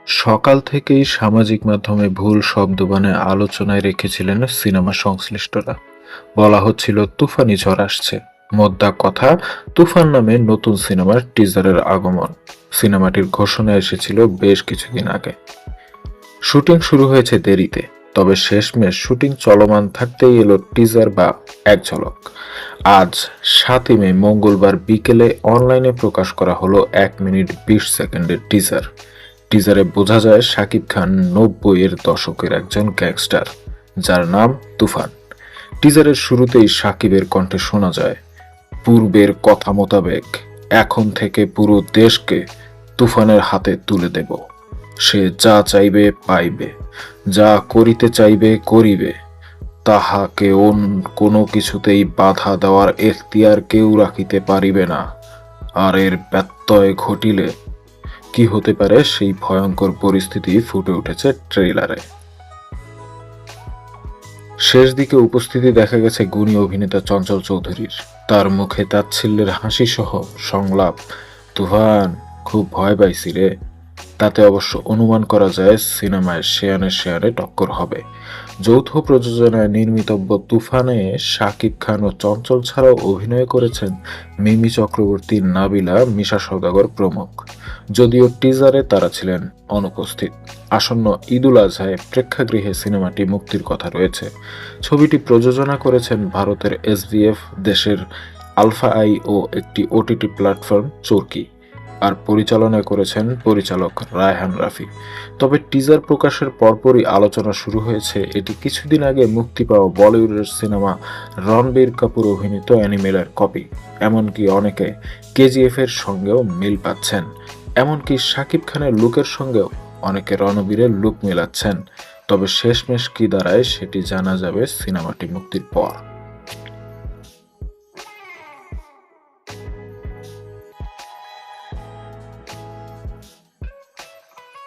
সকাল থেকেই সামাজিক মাধ্যমে ভুল শব্দ বানায় আলোচনায় রেখেছিলেন সিনেমা সংশ্লিষ্টরা। বলা হচ্ছিল তুফানি ঝড় আসছে। মোদ্দা কথা, তুফান নামে নতুন সিনেমার টিজারের আগমন। সিনেমাটির ঘোষণা এসেছিল বেশ কিছুদিন আগে। শুটিং শুরু হয়েছে দেরিতে, তবে শেষমেশ শুটিং চলমান থাকতেই এলো টিজার বা এক ঝলক। আজ 7ই মে মঙ্গলবার বিকেলে অনলাইনে প্রকাশ করা হলো 1 মিনিট 20 সেকেন্ডের টিজার। টিজারে বোঝা যায় শাকিব খান 90-এর দশকের একজন গ্যাংস্টার, যার নাম তুফান। টিজারের শুরুতেই শাকিবের কণ্ঠে শোনা যায়, পূর্বের কথা মোতাবেক এখন থেকে পুরো দেশকে তুফানের হাতে তুলে দেব। সে যা চাইবে পাইবে, যা করিতে চাইবে করিবে, তাহাকে কোনো কিছুতেই বাধা দেওয়ার এখতিয়ার কেউ রাখিতে পারিবে না। আর এর ব্যত্যয় ঘটিলে কি হতে পারে সেই ভয়ঙ্কর পরিস্থিতি ফুটে উঠেছে ট্রেইলারে। শেষ দিকে উপস্থিতি দেখা গেছে গুণী অভিনেতা চঞ্চল চৌধুরীর। তার মুখে তাচ্ছিল্যের হাসি সহ সংলাপ, তুফান খুব ভয় পাইছি রে। তাতে অবশ্য অনুমান করা যায় সিনেমায় শেয়ানে শেয়ানে টক্কর হবে। যৌথ প্রযোজনায় নির্মিতব্য তুফানে শাকিব খান ও চঞ্চল ছাড়াও অভিনয় করেছেন মিমি চক্রবর্তী, নাবিলা, মিশা সওদাগর প্রমুখ। যদিও টিজারে তারা ছিলেন অনুপস্থিত। আসন্ন ঈদুল আজহায় প্রেক্ষাগৃহে সিনেমাটি মুক্তির কথা রয়েছে। ছবিটি প্রযোজনা করেছেন ভারতের এসভিএফ, দেশের আলফা আই ও একটি ওটিটি প্ল্যাটফর্ম চরকি। আর পরিচালনা করেছেন পরিচালক রায়হান রাফি। তবে টিজার প্রকাশের পরপরই আলোচনা শুরু হয়েছে এটি কিছুদিন আগে মুক্তি পাওয়া বলিউডের সিনেমা রণবীর কাপুর অভিনীত অ্যানিমেলের কপি। এমনকি অনেকে কেজিএফ এর সঙ্গেও মিল পাচ্ছেন। এমনকি শাকিব খানের লুকের সঙ্গেও অনেকে রণবীরের লুক মেলাচ্ছেন। তবে শেষমেশ কি দাঁড়ায় সেটি জানা যাবে সিনেমাটি মুক্তির পর।